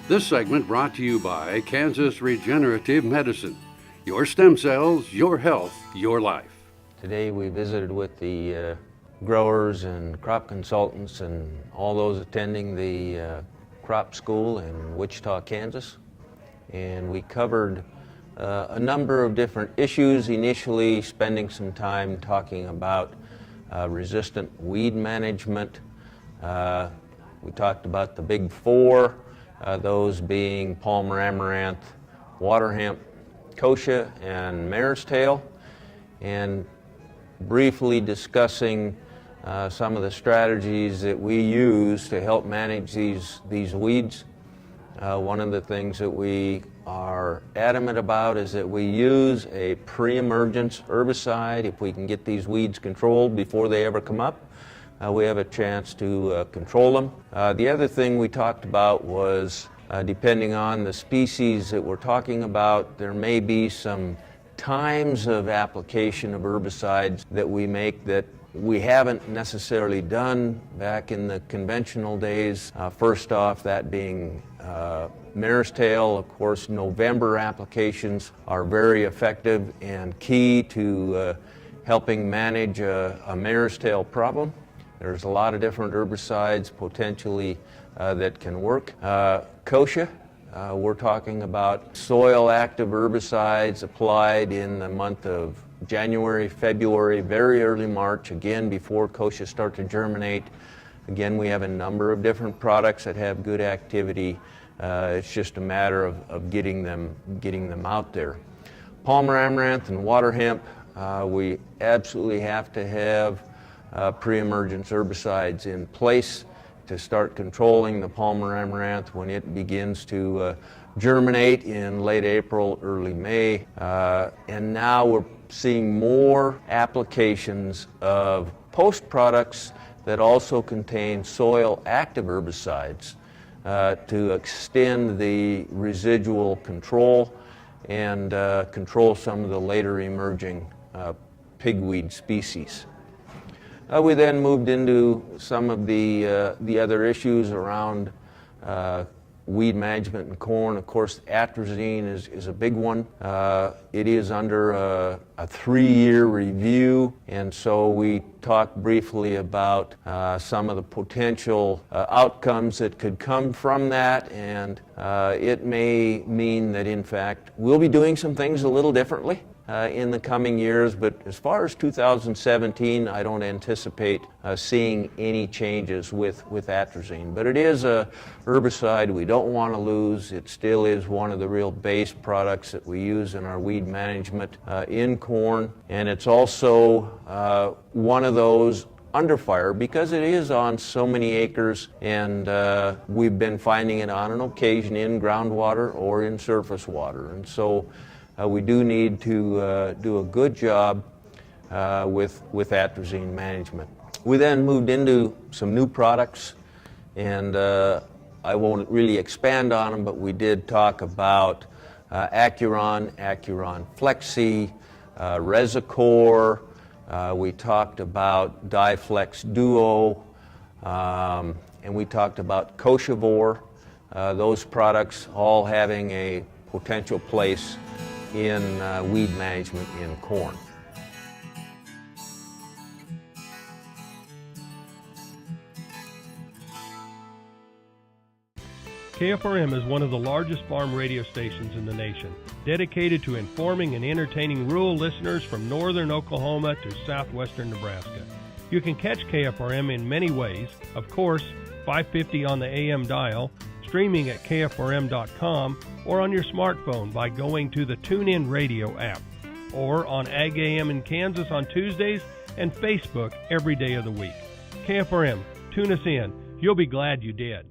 This segment brought to you by Kansas Regenerative Medicine. Your stem cells, your health, your life. Today we visited with the growers and crop consultants and all those attending the crop school in Wichita, Kansas. And we covered a number of different issues, initially spending some time talking about resistant weed management. We talked about the big four, those being Palmer amaranth, water hemp, Kochia, and marestail, and briefly discussing some of the strategies that we use to help manage these weeds. One of the things that we are adamant about is that we use a pre-emergence herbicide. If we can get these weeds controlled before they ever come up, we have a chance to control them. The other thing we talked about was depending on the species that we're talking about, there may be some times of application of herbicides that we make that we haven't necessarily done back in the conventional days. First off, that being marestail. Of course, November applications are very effective and key to helping manage a marestail problem. There's a lot of different herbicides potentially that can work. Kochia, we're talking about soil active herbicides applied in the month of January, February, very early March, again before kochia start to germinate. Again, we have a number of different products that have good activity. It's just a matter of getting them out there. Palmer amaranth and water hemp, we absolutely have to have pre-emergence herbicides in place to start controlling the Palmer amaranth when it begins to germinate in late April, early May. And now we're seeing more applications of post products that also contain soil active herbicides to extend the residual control and control some of the later emerging pigweed species. We then moved into some of the other issues around weed management in corn. Of course, atrazine is a big one. It is under a 3-year review, and so we talked briefly about some of the potential outcomes that could come from that, and it may mean that in fact we'll be doing some things a little differently in the coming years, but as far as 2017, I don't anticipate seeing any changes with atrazine. But it is a herbicide we don't want to lose. It still is one of the real base products that we use in our weed management in corn, and it's also one of those under fire because it is on so many acres, and we've been finding it on an occasion in groundwater or in surface water, and so we do need to do a good job with atrazine management. We then moved into some new products, and I won't really expand on them, but we did talk about Acuron Flexi, Resicor. We talked about DiFlexx DUO, and we talked about Kochivor. Those products all having a potential place in weed management in corn. KFRM is one of the largest farm radio stations in the nation, dedicated to informing and entertaining rural listeners from northern Oklahoma to southwestern Nebraska. You can catch KFRM in many ways, of course, 550 on the AM dial, streaming at kfrm.com, or on your smartphone by going to the TuneIn Radio app, or on AGam in Kansas on Tuesdays and Facebook every day of the week. KFRM, tune us in. You'll be glad you did.